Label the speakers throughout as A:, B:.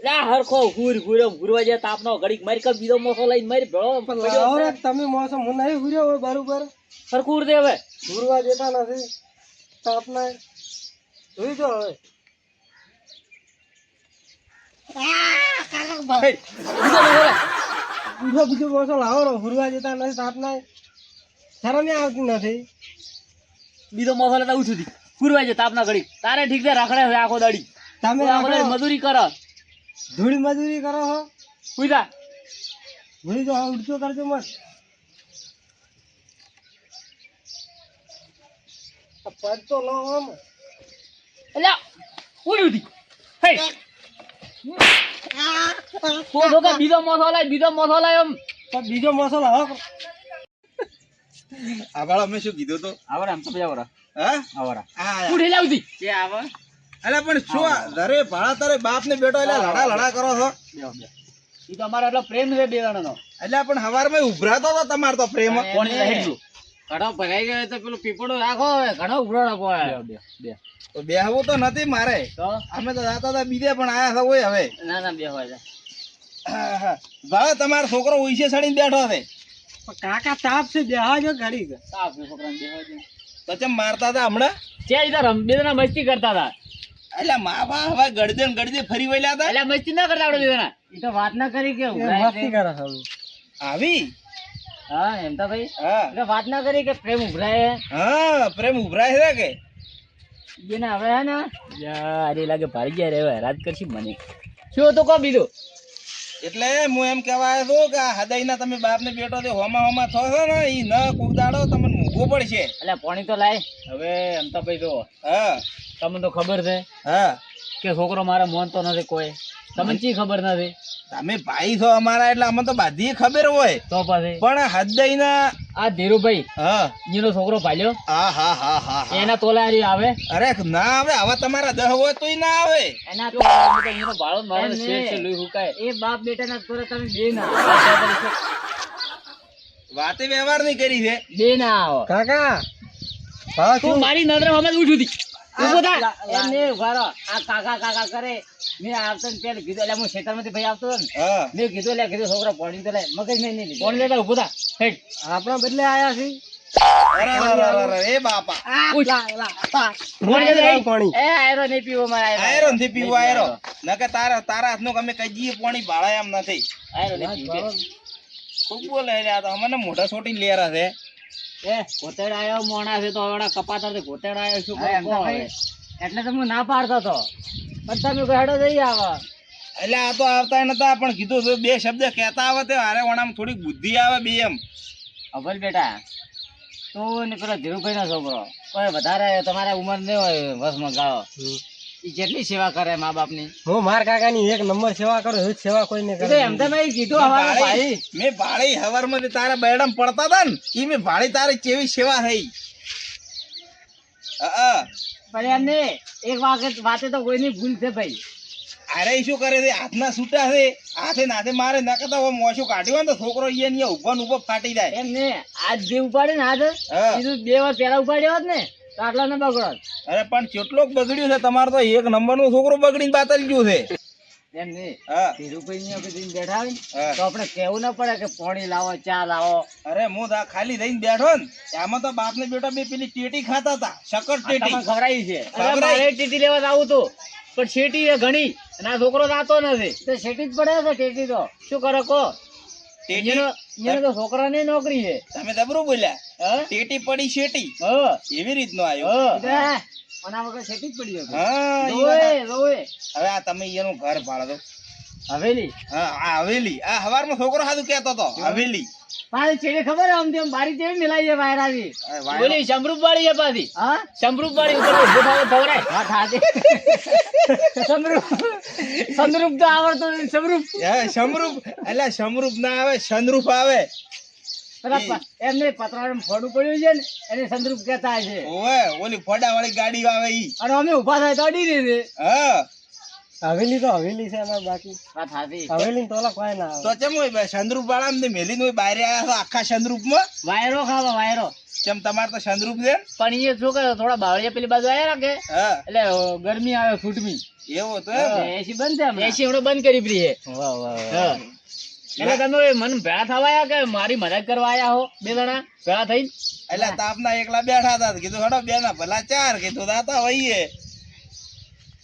A: લા હરખો હુરવા જે તાપનો ઘડીક મારી કપ બીજો મોસો લઈને મારી ભેળો
B: આવરે તમે મોસો હું નહીં હુર્યો હોય બરોબર
A: હરખું ઉર દે હવે
B: હુરવા દેતા નથી તાપના જોઈ જો હવે બીજો મોસો લાવો રો હુરવા દેતા નથી તાપના શરમ આવતી નથી
A: બીજો મોસો લેતા ઉઠું દી હુરવા જે તાપના ઘડીક તારે ઠીક છે રખડે છે આખો દાડી
B: તમે
A: આખો દાડી મજૂરી કરો
B: ધૂળ મજૂરી કરો હો
A: ઉઈદા
B: ભૂલી જો ઉડતો કરજો મત પદ તો લો આમ
A: અલ્યા ઉડ્યું દી હે તો કે બીજો મોસો લાય એમ
B: પણ બીજો મોસો લાવો
C: આવાળા મેં શું કીધું તો
A: આવરે આમ તો બેવરા
C: હા
A: આવરા
C: આ
A: ઉઠી લાવતી કે આવ
C: અલે પણ શું ધરે ભાડા તારે બાપ ને બેટો એટલે લડા કરો છો
A: ઈ તો અમારો એટલો પ્રેમ છે બે જણાનો
C: એટલે પણ હવારમાં ઉભરાતો તો તમાર તો પ્રેમ
A: કોણ હેડલું ઘણો ભરાઈ ગયો તો પેલું પીપળું રાખો ઘણો ઉભરાણો પોય બે
C: તો બેહવું તો નથી મારે
A: તો
C: અમે તો જાતા હતા બીજે પણ આયા હતા હોય હવે
A: ના બે હોય
C: ભાવે તમારો છોકરો ઉઈસે સડીને બેઠો છે
B: પણ કાકા તાપ છે બેહાજો ઘડી
A: સાફ છોકરાને બે હોય
C: તો ચમ મારતા હતા હમણાં
A: છે ઈ તો બે જણા મસ્તી કરતા હતા
C: એટલે મા બા હવે ગળદે ફરી વળ્યા હતા
A: એટલે મસ્તી ના કરતા આપણે બે જણા ઈ તો વાત ના કરી કે
B: મસ્તી કરે છે
C: આવી
A: હા એમ તો ભાઈ
C: હા
A: એટલે વાત ના કરી કે પ્રેમ ઉભરાય
C: હા પ્રેમ ઉભરાય છે કે
A: બેને હવે હે ને અરે લાગે ભારી ગયા રે રાત કરશી મને શું તો કહો બીજું
C: એટલે હું એમ કહેવાય છું કે આ હૃદયના તમે બાપ ને બેટો જે હોમાં થો છો ને ઈ ન કુદાડો તમને મૂકવું પડશે
A: એટલે પાણી તો લાય હવે એમ તો ભાઈ જો
C: હા
A: તમને તો ખબર છે
C: હા
A: કે છોકરો મારે મોનતો નથી કોઈ તમને ચી ખબર નથી
C: તમે ભાઈ છો અમારા એટલે અમને તો બધી ખબર હોય
A: તો પછી
C: પણ હૃદયના
A: આ ધીરુભાઈ
C: હા
A: એનો છોકરો ભાલ્યો
C: હા હા હા હા હા.
A: એના તોલારી આવે
C: અરે ના આવે હવે તમારા દહ હોય તોય ના આવે
A: એના તો એનો ભાળો મારો શેર છે લોહી હુકાય એ બાપ બેટાના તોરે તમે બે ના
C: વાતે વ્યવહાર નહીં કરી છે
A: બે ના આવો
B: કાકા ભાવ
A: તું
B: શું
A: મારી નજર હમણાં જ ઉઠી હતી ઉભો થા એમને ઉભારો આ કાકા કરે મેં આવતો ને પેલા કીધું એટલે હું ખેતરમાંથી ભાઈ આવતો હતો ને
C: હા
A: મેં કીધું એટલે કીધું છોકરા પાણી તો લે મગજ મેં નહીં પાણી લેતા ઉભો થા હેડ
B: આપણા બદલે આયા છે
C: અરે અરે અરે એ બાપા
A: પાણી લેતા હેડ.
B: પાણી
A: એ આયરો નહીં પીવો મારે
C: આયરો નથી પીવું આયરો નકે તારા હાથનું અમે કઈ પાણી ભાળાય એમ નથી
A: આયરો નહીં પીવો
C: ખૂબ બોલે એટલે આ તો અમને મોઢા છોટીને લેરા છે
A: એ ગોતેડ આયો મોણા છે તો હવે કપાતર ગોતેડ આયો શું કહો હવે? એટલે તો હું ના પાડતો તો પણ તમે ગહેડો જઈ આવો
C: એટલે આ તો આવતા નતા પણ કીધું છે બે શબ્દ કહેતા આવે તો હારે વણામાં થોડીક બુદ્ધિ આવે બે એમ
A: અભલ બેટા તું ને પેલો ધીરુભાઈ નો છોકરો કોઈ વધારે તમારા ઉંમર નહીં હોય વર્ષમાં ગાળો એ જેટલી સેવા કરે મા બાપ ની
B: હું માર કાકાની એક નંબર સેવા કરું એ જ સેવા કોઈને કરે
A: એમ તો મેં કીધું હવારે ભાઈ
C: મેં ભાળી હવારમાં તારા બેડમ પડતા હતા ને ઈ મેં ભાળી તારી કેવી સેવા થઈ હા
A: પણ એમને એક વાતે તો કોઈની ભૂલ છે ભાઈ
C: અરે ઈ શું કરે છે હાથના છૂટા છે હાથે નાથે મારે ન કરતા મોશું કાઢ્યું હોય ને તો છોકરો અહીંયા ઉભો ને ઉભો ફાટી જાય
A: એમને આજ જે ઉપાડે ને આજ
C: હા.
A: બીજું 2 વાર પેલા ઉપાડ્યો હોત ને તો આટલા ને બગડો
C: અરે પણ કેટલોક બગડ્યું છે તમારે તો એક નંબર નું છોકરો બગડીને બાતરી ગયું છે
A: એમ નહીં
C: હા
A: ધીરુભાઈ ની બેઠા હોય ને
C: હા.
A: તો આપણે કેવું ના પડે કે પાણી લાવો ચા લાવો
C: અરે હું તો ખાલી થઈને બેઠો ને આમાં તો બાપ ને બેટા બે પેલી ટેટી ખાતા હતા શક્કર ટેટી
A: તમને ખવડાવી છે અરે
C: ખવડાવી.
A: મારે ટીટી લેવા આવું તો પણ શેટી એ ઘણી અને આ છોકરો રાતો નથી તો શેટી જ પડે છે ટેટી તો શું કરો કો
C: ટેટી
A: એનો તો છોકરાની નોકરી છે
C: તમે જબરું બોલ્યા
A: હા
C: ટેટી પડી શેટી
A: હા
C: એવી રીતનો આવ્યો
A: હા આના વગર શેટી જ પડી હતી
C: હા ઈ વાત
A: રોવે રોવે
C: હવે આ તમે એનું ઘર ભાડો દો
A: હવેલી
C: હા આ હવેલી આ હવારમાં છોકરો સાદું કહેતો હતો હવેલી
A: મારી છેડી ખબર આમ તેમ બારી જેવી મિલાઈ છે બહાર આવી
C: અરે વાયરો.
A: બોલી સમરૂપ વાળી છે પાછી હા સમરૂપ વાળી ઉપર ઉભો થાવ ભવરાય હા થાજે સમરૂપ સમરૂપ તો આવડતો નથી સમરૂપ
C: હે, સમરૂપ એટલે સમરૂપ ના આવે સંરૂપ આવે
A: પેલા એમને પતરાનું ફોડું પડ્યું છે ને એને સંદરૂપ કહેતા છે
C: ઓવે ઓલી ફોડા વાળી ગાડી આવે ઈ
A: અને અમે ઉભા થાય તો અડી દે
C: હા
B: હવેલી તો હવેલી છે અમાર બાકી
A: વાત હાથી
B: હવેલી તો ઓલા કોઈ ના આવે
C: તો ચમ હોય સંદરૂપ વાળા ને મેલી નો બહાર આયા છો આખા સંદરૂપ માં
A: વાયરો ખાવા વાયરો
C: કેમ તમારે તો સંદરૂપ છે ને?
A: પણ એ શું કરે થોડા બાવળિયા પેલી બાજુ આયા રાખે
C: હા
A: એટલે ગરમી આવે ફૂટમી
C: એવું તો એમ?
A: એસી બંધ છે એસી હમણાં બંધ કરી પડી છે હા. એટલે તમે મને ભેળા થવા આયા કે મારી મદદ કરવા આયા હો બે જણા ભેળા થઈ
C: એટલે તાપના એકલા બેઠા હતા કીધું હેડો બે ના ભલા ચાર કીધું દાતા વહીએ.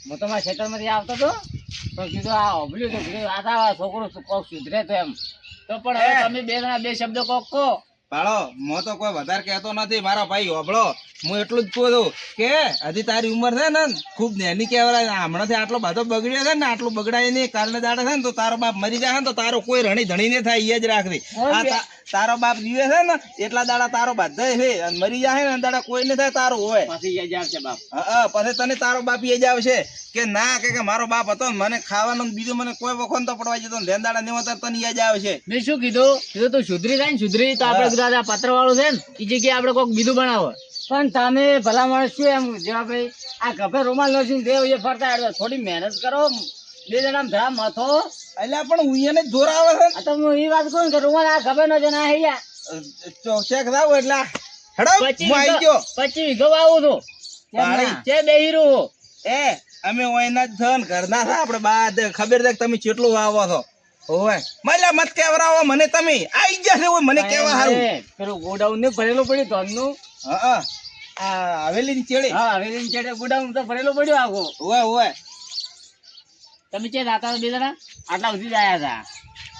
A: હું તો મારા ખેતર માંથી આવતો હતો તો કીધું આ ઓભલ્યું તો કીધું આ છોકરો કોક સુધરે તો એમ તો પણ હવે તમે બે જણા બે શબ્દો કોક કહો.
C: ભાળો હું તો કોઈ વધારે કહેતો નથી મારો ભાઈ હોભળો હું એટલું જ કહું છું કે હજી તારી ઉંમર છે ને ખૂબ નેની કહેવાય હમણાંથી આટલો બધો બગડ્યો છે ને આટલું બગડાય નહીં કારણે દાડે છે ને તો તારો બાપ મરી જાય ને તો તારો કોઈ રણી ધણી ને થાય એ જ રાખવી. આ તારો બાપ જીવે છે ને એટલા દાડા તારો બધા છે અને મરી જાય ને દાડા કોઈ ને થાય તારું હોય
A: પછી યાદ આવશે બાપ.
C: હા પછી તને તારો બાપ એ જ આવશે કે ના કે મારો બાપ હતો ને મને ખાવાનું ને બીજું મને કોઈ વખત તો પડવા જતો ધ્યાન દાડા નહીં હોતા તને યાદ આવશે.
A: મેં શું કીધું કીધું તું સુધરી જાય ને સુધરી તો આપડે કીધું પત્ર વાળું છે ને એ જગ્યાએ આપડે કોઈક બીજું બનાવો. પણ તમે ભલા માણસ શું એમ જેવા ભાઈ આ ગભે રૂમાલ નોસીને દેવ એ ફરતા હેડો થોડી મહેનત કરો બે જણા ધરા મથો
C: એટલે પણ હું એને જોર આવે છે
A: આ તો હું એ વાત કહું કે રૂમાલ આ ગભે નો જણા હૈયા
C: ચોસેક થાવ એટલે હેડો હું આવી ગયો
A: 25 વીઘો વાવું છું
C: પાણી.
A: છે બેહીરું
C: એ અમે ઓયના જ ધન ઘરના છે આપણે બાદ ખબર છે કે તમે કેટલું વાવો છો ઓય મલ્યા મત કેવરાવો મને તમે આઈ જશે ઓય મને કેવા હારું
A: પેલું ગોડાઉન ને ભરેલું પડ્યું ધનનું
C: હા આ હવેલી ની ચેડે
A: હા હવેલી ચેડે ગોડાઉન તો ભરેલું પડ્યું આખું
C: ઓય ઓય
A: તમે ચે દાતા બે જણા આટલા સુધી જ આયા હતા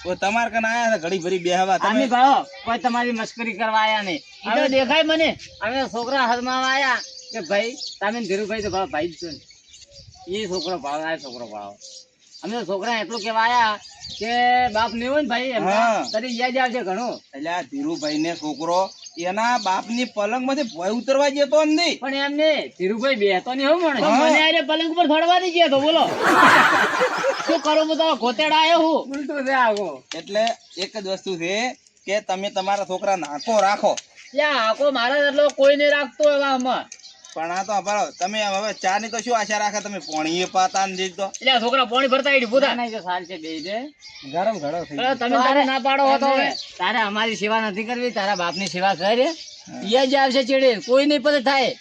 C: ઓ તમાર કને આયા છે ઘડી ભરી બેહવા
A: અમે
C: તમે
A: ભાવ કોઈ તમારી મસ્કરી કરવા આયા નહીં હવે દેખાય મને અમે છોકરા હાથમાં આયા કે ભાઈ તમે ધીરુભાઈ તો ભાઈ જ છો ને એ છોકરો ભાવ આ છોકરો ભાવ અમે તો છોકરા એટલું કેવા આયા કે બાપ ને હોય ને ભાઈ એમ
C: હા.
A: તરી યાદ આવશે ઘણું
C: એટલે આ ધીરુભાઈ ને છોકરો એના બાપ ની પલંગ માંથી ભય ઉતરવા જતો નથી
A: પણ એમને ધીરુભાઈ બેતો નહીં હું મને
C: હા.
A: મને આરે પલંગ ઉપર થડવા નહીં ગયા તો બોલો શું કરો બધા ગોતેડા આવ્યો હું ઉલટું છે આગો
C: એટલે એક જ વસ્તુ છે કે તમે તમારા છોકરા નાખો રાખો
A: યા આખો મારા એટલો કોઈ નહીં રાખતો એવા આમાં
C: પણ આ તો ભરો તમે હવે ચા ની તો શું આશા રાખે તમે પોણીએ પાતા ને દીધો
A: એટલે આ છોકરા પાણી ભરતા આવી પૂરા નહીં તો સાલ છે બે છે
B: ગરમ ઘણો થઈ
A: અરે તમે તારે ના પાડો હતો હવે તારે અમારી સેવા નથી કરવી તારા બાપની સેવા કરે એ જ આવશે ચેડે કોઈ નહીં પછી થાય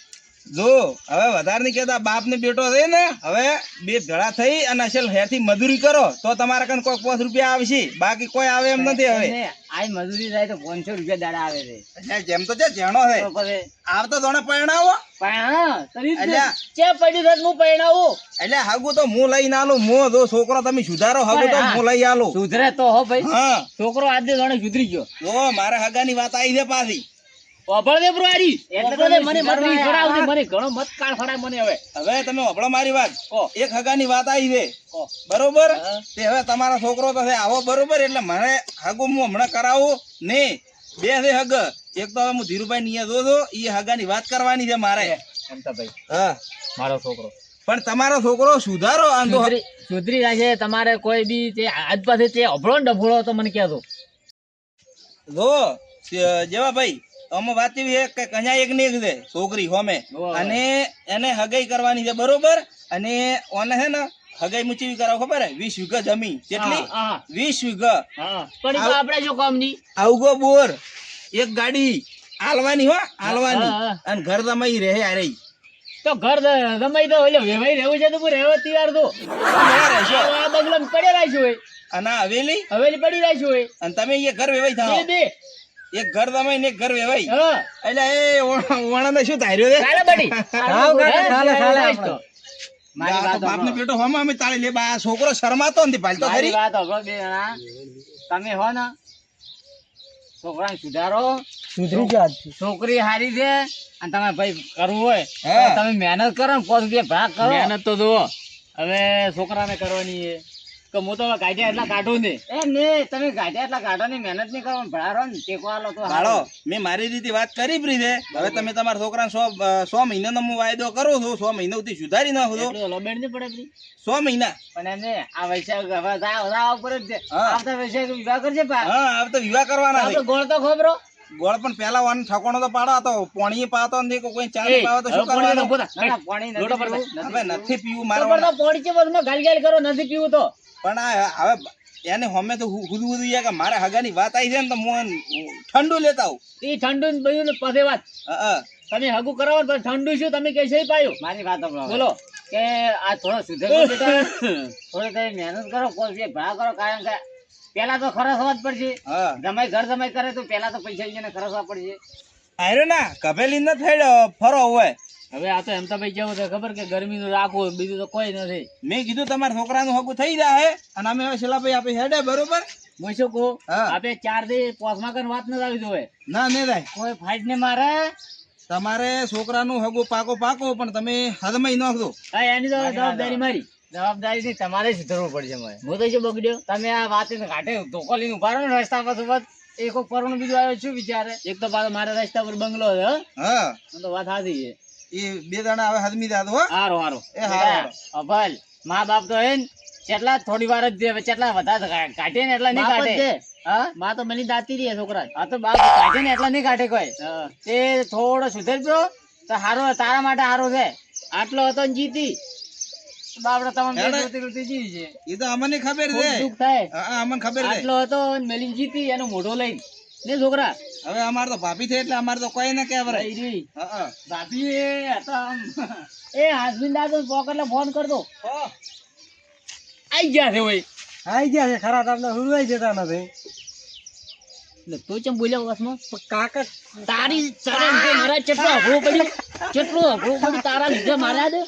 C: જો હવે વધારે નહીં કેતા બાપ ને બેટો છે ને હવે બે ભેળા થઈ અને અસલ હેરથી મજૂરી કરો તો તમારા કન કોઈ 5 રૂપિયા આવશે બાકી કોઈ આવે એમ નથી હવે
A: એમને આ મજૂરી થાય તો 500 રૂપિયા દાડા આવે છે
C: એટલે જેમ તો છે જેણો છે
A: તો પછી
C: આવતો તને પરણાવો
A: પણ હા તરી જ
C: અલ્યા.
A: ચે પડ્યું છે હું પરણાવું
C: એટલે હાગુ તો હું લઈને આલું મો જો છોકરો તમે સુધારો હાગુ તો હું લઈ આલું
A: સુધરે તો હો ભાઈ
C: હા
A: છોકરો આજે જાણે સુધરી ગયો
C: જો મારે હગાની વાત આવી છે પાછી
A: ઓભળ દે બ્રોરી એટલે મને મત ખડાવજે મને ઘણો મત કાળ ખડાય મને હવે
C: હવે તમે હોભળો મારી વાત
A: કહો.
C: એક હગાની વાત આવી છે
A: કહો.
C: બરોબર
A: હા.
C: તે હવે તમારો છોકરો તો છે આવો બરોબર એટલે મને હગુ હું હમણાં કરાવું ને બે છે હગ એક તો હવે હું ધીરુભાઈ નિયા જોજો એ હગાની વાત કરવાની છે મારે
A: ભાઈ
C: હા
A: મારો છોકરો
C: પણ તમારો છોકરો સુધારો આંધો
A: સુધરી જાય છે તમારે કોઈ બી તે આજ પાસે તે અભળો ને ડભોળો તો મને કહેજો
C: જો જેવા ભાઈ અમે વાત એવી છે કે કન્યા એક ને એક છે છોકરી હોમે અને એને હગાઈ કરવાની છે બરોબર અને ઓને છે ને હગાઈ મુચી કરાવ ખબર હે 20 વીઘા જમીન કેટલી
A: હા
C: 20 વીઘા
A: હા પણ એ તો આપણે જો કામ ની
C: આવગો બોર એક ગાડી આલવાની હો આલવાની
A: હા, હા.
C: અને ઘર જમાઈ રહે આરે
A: તો ઘર જમાઈ તો એટલે વેવાઈ રહેવું છે તો હું રહેવા તૈયાર તો આ બગલમ પડે રાખ્યું હોય
C: અને આ હવેલી
A: હવેલી પડી રાખ્યું હોય
C: અને તમે એ ઘર વેવાઈ થાઓ
A: બે
C: એક ઘર જમાઈ ને એક ઘર વેવાઈ
A: હા
C: એટલે એ વણાને શું ધાર્યો છે
A: ચાલે બડી
B: ચાલે, ચાલે, ચાલે આપણે.
A: મારી
C: આ
A: વાત
C: તો બાપનો
A: સાંભળો.
C: બેટો હોમાં અમે તાળી લે બા આ છોકરો શરમાતો નથી પાલતો
A: મારી
C: ખરી
A: વાત સાંભળો બે જણા. તમે હો ને છોકરાને સુધારો
B: સુધરી ગયો આજથી.
A: છોકરી હારી છે અને તમે ભાઈ કરવું હોય
C: હા.
A: તો તમે મહેનત કરો ને 5 રૂપિયા ભાગ કરો મહેનત તો જુઓ હવે છોકરાને કરવાની છે કે હું તો ગાંઠિયા એટલા કાઢું ને એમ ને તમે ગાંઠિયા એટલા કાઢો ને મહેનત નહીં કરો ભણારો ને ટેકો આલો તો
C: હાલો મેં મારી રીતે વાત કરી પ્રી છે હવે તમે તમારા છોકરાને 100 મહિનાનો હું વાયદો કરું છું 100 મહિનાથી સુધારી નાખું છું
A: એટલું લોબેડ નહીં પડે પેલી.
C: 100 મહિના
A: પણ એમને આ વૈશાખ હવે જાવ ઉપર જ છે
C: હા.
A: આવતા વૈશાખ વિવાહ કરશે પા
C: હા હવે તો વિવાહ કરવાના
A: આપણે
C: છે
A: ગોળ તો ખબરો
C: ગોળ પણ પેલા વાન ઠકોણો તો પાડો તો પાણી પાતો નથી કે કોઈ ચા નહીં પાવે તો શું કરવાનું
A: પાણી
C: લોટો
A: નથી
C: પડતો.
A: પીવું.
C: હવે નથી પીવું
A: તો
C: મારવા
A: પણ તો પાણી છે બધું ગાલ ગાલ કરો નથી પીવું તો
C: પણ આ હવે એને હમે તો હુદું કે મારે હગાની વાત આવી છે ને તો હું ઠંડુ લેતા આવું.
A: એ ઠંડુ ને બધું ને પછી વાત
C: હા
A: તમે હગું કરાવો ને પછી ઠંડુ શું તમે કઈ છે પાયું મારી વાત બોલો કે આ થોડો સુધરો બેટા થોડી તમે મહેનત કરો કોઈ ભાવ કરો કારણ કે પેલા તો ખરસવા જ પડશે
C: હા
A: જમાઈ ઘર જમાઈ કરે તો પેલા તો પૈસા લઈને ખરસવા પડશે
C: આયરો ના કભેલી ન થઈડ ફરો હોય.
A: હવે આ તો એમ તો ભાઈ કેવું છે ખબર કે ગરમી નું રાખવું બીજું તો કોઈ નથી
C: મેં કીધું તમારા છોકરાનું હગું થઈ જાય અને અમે હવે છેલ્લા ભાઈ આપણે હેડે બરોબર.
A: હું શું કહું
C: હા.
A: આપણે 4 દી પોસમાં કન વાત ન આવી જોઈએ
C: ના નહીં થાય
A: કોઈ ફાઈટ ને મારે
C: તમારે છોકરાનું હગું પાકો પણ તમે હદમાં નાખજો.
A: હા એની તો જવાબદારી મારી જવાબદારી થી તમારે સુધરવું પડશે મારે હું તો શું બગડ્યો તમે આ વાત ઘાટે ધોકો લઈને ઉભા રહો ને રસ્તા પર બસ એક પરનું બીજું આવ્યો શું વિચારે એક તો પાછો મારા રસ્તા પર બંગલો છે હો.
C: હા
A: હું તો વાત સાચી છે
C: એ બે દાણા હવે હદમી દાદો હો.
A: હારો હારો
C: એ હારો.
A: અભલ મા બાપ તો હે ને કેટલા થોડી વાર જ દે કેટલા વધારે કાઢે ને એટલા નહીં કાઢે હા માં તો મને દાતી રહી છોકરા હા તો બાપ કાઢે ને એટલા નહીં કાઢે કોઈ તે થોડો સુધરજો તો હારો તારા માટે હારો છે આટલો હતો ને જીતી બાપડા તમામ જીતી છે
C: એ તો અમને ખબર છે.
A: દુઃખ થાય
C: હા અમને ખબર છે.
A: આટલો હતો ને મેલીને જીતી એનો મોઢો લઈને ને છોકરા
C: હવે અમારે તો ભાભી થઈ એટલે અમારે તો કોઈ ના કહેવાય.
A: ભાઈ
C: હા
A: ભાભી એ હતા આમ. એ હાસબીન દાદો પોકેટલે ફોન કર દો આઈ ગયા છે ભાઈ
B: આઈ ગયા છે ખરા તમને હુરવાઈ જતા નથી
A: એટલે તું ચમ બોલ્યો વસમાં
B: પણ કાકા
A: તારી તારા લીધે મારા કેટલો અઘરો પડ્યું તારા લીધે માર્યા દે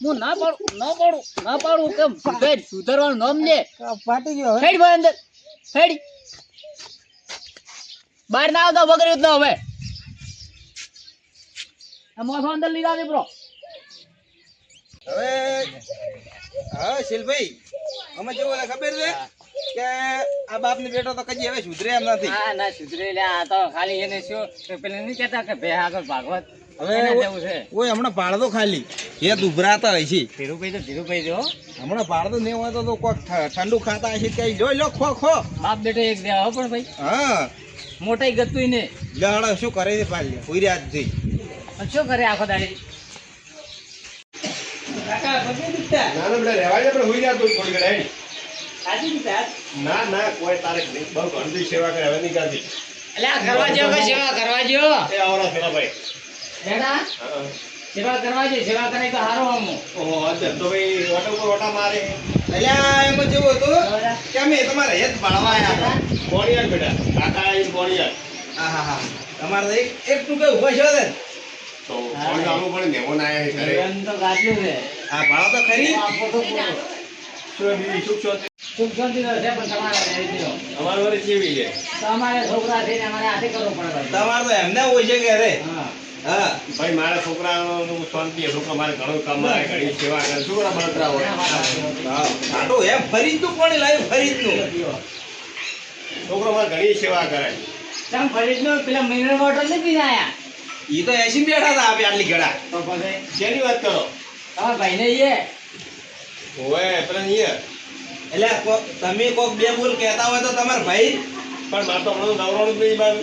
A: હું ના પાડું કેમ સુધરવાનું નામ લે
B: પાટી ગયો હવે
A: હેડ ભાઈ અંદર હેડ બહાર ના આવતા વગર જ હવે આ મોસો અંદર લીધા દે બ્રો
C: હવે હા શીલભાઈ અમે જેવું ખબર છે કે આ બાપ ને બેટો તો કદી હવે સુધરે એમ નથી.
A: હા ના સુધરે લે આ તો ખાલી એને શું પેલા નહીં કહેતા કે ભે આગળ ભાગવત
C: હવે
A: એને જેવું છે
C: ઓય હમણાં પાડતો ખાલી એ ઉભરાતા હોય છે.
A: ધીરુભાઈ જો
C: હમણાં પાડતો નહીં હોય તો કોક ઠંડુ ખાતા હશે કઈ જોઈ લો ખો ખો.
A: બાપ બેટો એક દેવા હો પણ ભાઈ
C: હા
A: મોટાઈ ગતું ને
C: લહડો શું કરે છે પાલી કોઈ રાત જઈ
A: અને શું કરે આખો દાડી
C: કાકા પગે દીકતા
D: ના ના બેટા રહેવા દે પણ હુઈ જા તું થોડી ઘડી હેડ.
A: સાચી દીધા
D: ના ના કોઈ તારે બહુ ઘણું સેવા કરે હવે નહીં કરતી.
A: એટલે આ કરવા જેવો કે સેવા કરવા જેવો
D: એ આવરા પેલા ભાઈ
A: બેટા
D: હા.
A: સેવા કરવા જેવો સેવા કરે તો હારો આમ
D: ઓહો અધર તો ભાઈ ઓટા ઉપર ઓટા મારે
C: અલ્યા એમાં જેવું હતું કે અમે તમારે હેત બાળવા આવ્યા
D: બોણિયાર બેટા કાકા આવીને બોણિયાર
C: હા હા હા તમારે તો એક ટૂંકે ઉભા છો ને
D: તો બોણ આવવું પડે મહેમાન આયા છે ઘરે
A: એમ તો ગાજ્યું છે
C: હા ભાડો તો ખરી
A: આપો તો પૂરો.
D: શું બીજી સુખ શાંતિ
A: સુખ શાંતિ તો છે પણ તમારે રહેવી દીધો.
D: અમારી વાળી કેવી છે
A: તો અમારે છોકરા થઈને અમારે હાથે કરવું પડે ભાઈ
C: તમારે તો એમને હોય છે કે અરે
A: હા
C: હા
D: ભાઈ મારા છોકરાનું શાંતિ છે છોકરા મારે ઘણું કમાય ઘણી સેવા કરે છોકરા બળતરા હોય
C: હા આટો એમ ફરીદનું કોણે લાવ્યું ફરીદનું
D: છોકરો મારે ઘણી સેવા કરે
A: તમે ફરીદનો પેલા મિનરલ વોટર નહીં પીને આયા
C: ઈ તો એસી બેઠા હતા આપે આટલી ગળા
A: તો પછી
D: શેની વાત કરો
A: તમારા ભાઈને એ
D: ઓય પેલા અહીંયા
C: એટલે તમે કોક બે બોલ કહેતા હોય તો તમારા ભાઈ
D: પણ મારે તો હમણાં નવરાણું જ નહીં બાર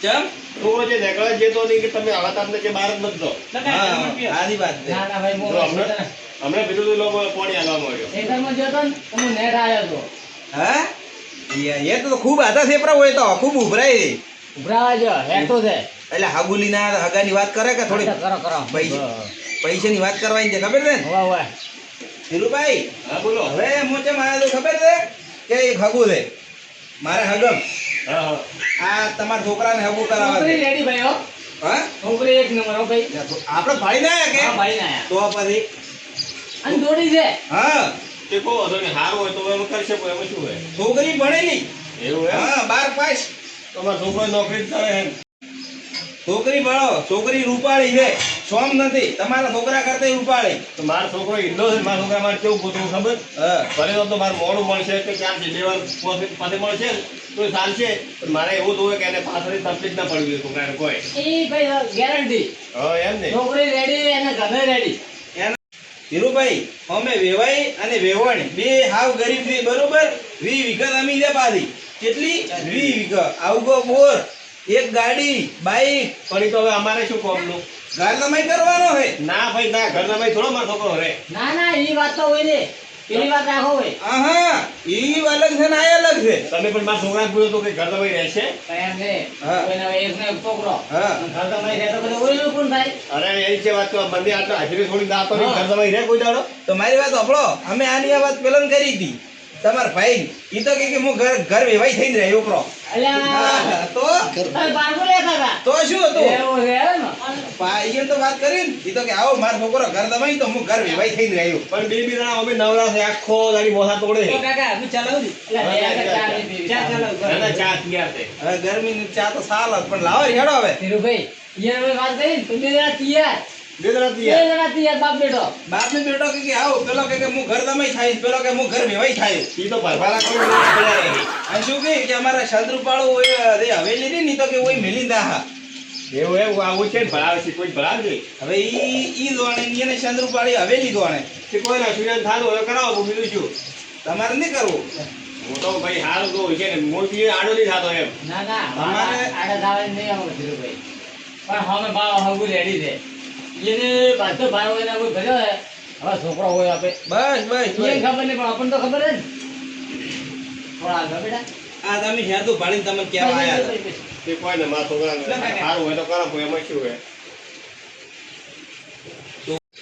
C: ચમ
D: છોકરો જે નીકળે જેતો નહીં કે તમે હવે તમને જે બહાર જ બધો
C: હા આની વાત છે
A: ના ના ભાઈ
D: જો
A: મોડો
D: હમણાં હમણાં કીધું તું લોકો પાણી આલવા મળ્યો
A: ખેતરમાં જતો ને તો હું નેટ આવ્યો હતો
C: હા એ તો ખૂબ આધા થેપરા હોય તો ખૂબ ઉભરાય છે
A: ઉભરાવા જો હેઠો છે
C: એટલે હગુલીના હગાની વાત કરે કે થોડી
A: કરો
C: પૈસાની વાત કરવાની છે ખબર છે ને
A: હોવા હોવા
C: ધીરુભાઈ
D: હા બોલો
C: હવે મોચે મારે તો ખબર છે કે એક હગુ છે મારે હગમ
D: હા હા
C: આ તમારા છોકરાને હગુ કરાવવા
A: છોકરી
C: છે
A: રેડી ભાઈ હો
C: હા
A: છોકરી એક નંબર હો ભાઈ
C: આપણે ભાઈ ના કે
A: હા ભાઈ ના આયા
C: તો પછી
A: અને દોડી છે
C: હા
D: તે કહો હતો ને સારું હોય તો એમ કરી શકો એમાં શું હોય
C: છોકરી ભણેલી
D: એવું એમ
C: હા 12 પાસ
D: તમારો છોકરો નોકરી જ કરે એમ
C: છોકરી ભણો છોકરી રૂપાળી છે સોમ નથી તમારા છોકરા કરતા રૂપાળી
D: તો મારો છોકરો ઈંડો છે મારા છોકરા મારે કેવું ગોતવું ખબર
C: હા
D: ભલે તો મારે મોડું મળશે કે ક્યાં ડિલિવર પાસે મળશે ને તો એ ચાલશે પણ મારે એવું જોવે કે એને પાછળથી તકલીફ ના પડવી જોઈએ છોકરાને કોઈ
A: એ ભાઈ ગેરંટી
D: હા એમ ને
A: છોકરી રેડી અને ગમે રેડી
C: ધીરુભાઈ અમે વેવાઈ અને વેવણ બે હાવ ગરીબ છે બરોબર 20 વીઘા જમીન છે પાછી કેટલી 20 વીઘા આવગો બોર એક ગાડી બાઈક
D: પણ એ તો હવે અમારે શું કોમનું
C: ગાર તમે કરવાનો હે
D: ના ભાઈ ના ઘરના ભાઈ થોડો મારો છોકરો રે
A: ના ના એ વાત તો હોય ને પેલી વાત રાખો હોય
C: આહા ઈ અલગ છે ને આ અલગ છે.
D: તમે પણ મારા છોકરાને પૂછ્યું હતું કે ઘર તમે રહેશે?
A: એમ ને
C: હા.
A: કોઈનો એક ને એક છોકરો
C: હા.
A: ઘર તમારી રહેતો બધો ઓયલું કોણ થાય?
D: અરે એની છે વાત તો મને આટલા હાજરી છોડી દાતો નહીં, ઘર તમે રહે કોઈ દાડો?
C: તો મારી વાત સાંભળો, અમે આની આ વાત પેલા કરી હતી તમારા ભાઈ. ઈ તો કે હું ઘર વેવાઈ થઈને રહ્યો છોકરો.
A: અલ્યા
C: તો
A: તમે બારકો લેતા હતા
C: તો શું હતું?
A: એવું છે એમ?
C: ભાઈએ તો વાત કરી ને, ઈ તો કે આવો મારો છોકરો ઘર દબાઈ તો હું ઘર વેવાઈ થઈને રહ્યો.
D: પણ બે બી જણા અમે નવરા છે, આખો દાડી મોસા તોડે.
A: અલ્યા બે આગળ ચા લઈ પીવી.
D: ના, ના, ચા તૈયાર છે.
C: હવે ગરમીની ચા તો સાલ જ, પણ લાવો હેડો હવે.
A: ધીરુભાઈ ઈયાને મેં વાત કરી ને, તમે જરા તૈયાર
D: બે જણા
A: બે
D: તૈયાર.
A: જણા તૈયાર બાપ બેટો
C: બાપને બેટો કે આવો, પેલો કે હું ઘર દમાઈ થાય, પેલો કે હું ઘર વેવાઈ થાય.
D: ઈ તો ભરભારા કોઈ ના પડ્યા રહે.
C: અને શું કે અમારા શંદ્રુપાળો હવેલી રહી ની તો કે ઓય મેલી દા.
D: એવું એવું આવું છે ને, ભણાવે છે કોઈ ભણાવજે.
C: હવે ઈ દોણે ની એને શંદ્રુપાળી હવેલી દોણે.
D: કે કોઈ ના સુરેન થાતું હવે કરાવો, હું બીજું શું.
C: તમારે નહીં કરવું.
D: હું તો ભાઈ હારું તો હોય છે ને, મોટી આડો નહીં થતો એમ.
A: ના ના
C: અમારે-
A: આડા દાવા નહીં આવો ધીરુભાઈ પણ હવે બાવ હગું રેડી છે એને બધો ભાઈ હોય ને કોઈ ભર્યો હે હવે છોકરો હોય આપે
C: બસ બસ
A: એને
C: બસ.
A: ખબર નહીં પણ આપણને તો ખબર જ થોડા આગળ બેટા
C: આ તમે હેરતું ભાળીને તમને કેવા આયા હતા.
D: કે કોઈ ને મારા છોકરાને સારું હોય તો કરાવો, એમાં શું હોય.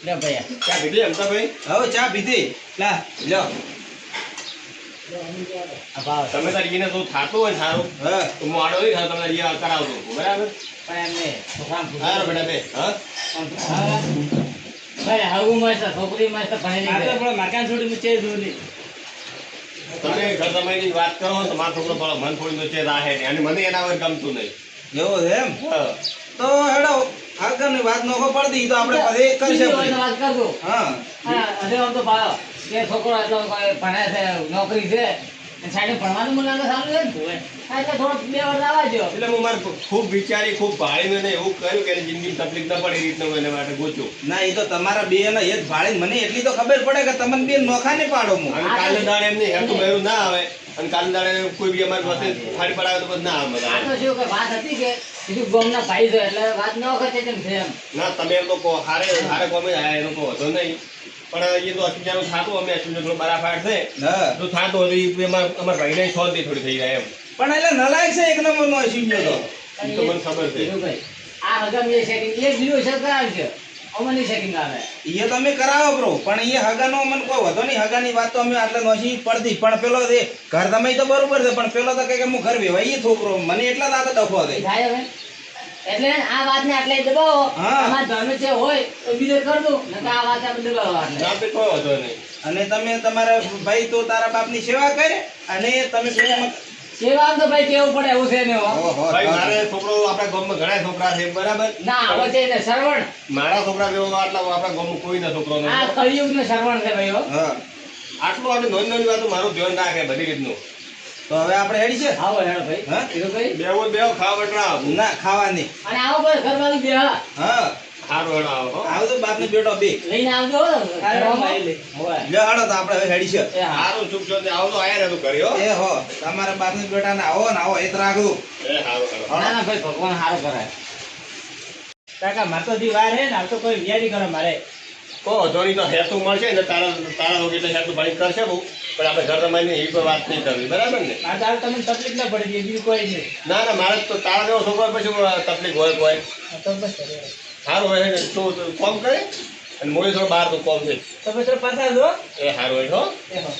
A: લે ભૈયા
D: ચા પીધી એમ તો ભાઈ?
C: હવે ચા પીધી. લા લ્યો.
A: આ ભાવ
D: તમે તારી એને શું થાતું હોય ને સારું
C: હા
D: તો હું આડો નહીં થાતો, તમને અહીંયા કરાવતો હતો, બરાબર?
A: પણ એમને છોકરા
D: હારું બેટા બે, હા?
A: ભાઈ હગું મસ્ત છોકરી મસ્ત ભણેલી છે
D: તમે ઘર તમારી વાત કરો ને તો મારો છોકરો થોડો મન થોડી છે રાહે નહીં, અને મને એના વગર ગમતું નહીં.
C: એવો છે એમ.
D: હા.
C: તો હેડો આગળની વાત નોખો પડતી તો આપણે પછી કરી
A: બીજી હોય તો
C: શકીએ.
A: વાત કરજો
C: હા
A: હા હજુ આમ તો ભાવ કે છોકરો એટલો કોઈ ભણે છે નોકરી છે સાઈડે ભણવાનું મને લાગે સારું છે ને હા, એટલે થોડો 2 વર્ષ આવવા દો
D: એટલે હું મારે ખૂબ વિચારી ખૂબ ભાળીને એને એવું કર્યું કે એની જિંદગી તકલીફ ન પડે એ રીતનું હું એને માટે ગોચ્યું.
C: ના એ તો તમારા બે ને એક ભાળી મને એટલી તો ખબર પડે કે તમને બે નોખા ને પાડો હું.
D: અને કાલે દાડે એમ નહીં હેતું બહેરું ના આવે, અને કાલે દાડે કોઈ બી અમારી પાસે ફાડી પડાવે તો બધું ના આવે
A: આ
D: બધા.
A: તો શું કે વાત હતી કે કીધું ગામના ભાઈ છે એટલે વાત ન વખતે તેમ છે એમ
D: ના તમે એમ તો કહો હારે હારે કોમે આયા એનો કહો હતો નહીં, પણ એ તો અસુજાનું થાતું, અમે અસુજા થોડું બરાફાટ છે
C: હા
D: તો થાતું હતું એ અમારા ભાઈને શાંતિ થોડી થઈ જાય એમ.
C: પણ એટલે નલાયક છે એક નંબર નો શીખ્યો તો.
D: એ તો મને ખબર છે.
A: ધીરુભાઈ, આ હગામ સેટિંગ એક બીજું છે કરાવશે અમની સેટિંગ આવે
C: એ તમે કરાવો બ્રો, પણ એ હગાનો મને કોઈ વધો નહીં. હગાની વાત તો અમે આટલે નોશી પડતી, પણ પેલો છે ઘર તમે તો બરોબર છે, પણ પેલો તો કે હું ઘર વેવાઈ છોકરો, મને એટલા જ આગળ ડખો
A: એ
C: છે.
A: થાય હવે એટલે આ વાતને આટલે દબાવો
C: હા.
A: તમારા ધર્મ જે હોય તો બીજો કર દો નકર આ વાત આપણે દબાવો આટલે
D: ના તે કોઈ વાંધો નહીં.
C: અને તમે તમારા ભાઈ તો તારા બાપની સેવા કરે, અને તમે પેલામાં-
A: સેવા આમ તો ભાઈ કેવું પડે એવું છે ને હો.
C: ઓહો,
D: ભાઈ મારે છોકરો આપણા ગામમાં ઘણા છોકરા છે બરાબર,
A: ના હવે છે ને શ્રવણ
D: મારા છોકરા જેવો આટલા આપણા ગામમાં કોઈ ના છોકરો
A: આ
D: નથી.
A: કળિયુગ ને શ્રવણ છે ભાઈ હો.
C: હા
D: આટલું આપણે નાની નાની વાતો મારું ધ્યાન રાખે બધી રીતનું.
C: તો હવે આપણે હેડી છે.
A: આવો હેડો ભાઈ
C: હા?
A: ધીરુભાઈ.
D: બેવો બેવો ખાવા બટરા
C: ના ખાવાની.
A: અને આવો બસ ઘર બાજુ બે હા.
C: હા
D: સારું હેડો આવો હો.
C: આવતો બાપને બેટો બે.
A: લઈને આવજો હો. હોય.
C: લ્યો હાડો તો આપણે હવે હેડી છે.
A: એ હા.
D: સારું સુખ શાંતિ આવો તો આયા રહેતું ઘરે હો.
C: એ હો તમારા બાપને બેટા ને આવો ને આવો એ જ રાખજો.
D: એ સારું હેડો.
A: ના ના ભાઈ ભગવાન સારું કરાય
B: કાકા મારે તો દી વાર હે ને, આ તો કોઈ વિયારી કરો મારે.
D: કહો ધોની તો હેતું મળશે ને તારા તારા વગર એટલે હેતું ભાઈ કરશે બહુ, પણ આપણે ઘર રમાઈને એવી કોઈ વાત નહીં કરવી બરાબર ને.
B: મારે તો હાલ તમને તકલીફ ના પડે બીજું કોઈ નહીં.
D: ના ના મારે તો તારા જેવો છોકરો હોય પછી તકલીફ હોય કોઈ
B: આ તો બસ હવે.
D: સારું હોય ને તું કોમ કરે અને મોડી થોડો બહાર તો કોમ છે
B: તમે થોડું પાછા જો
D: એ સારું હોય હો.
B: એ હો.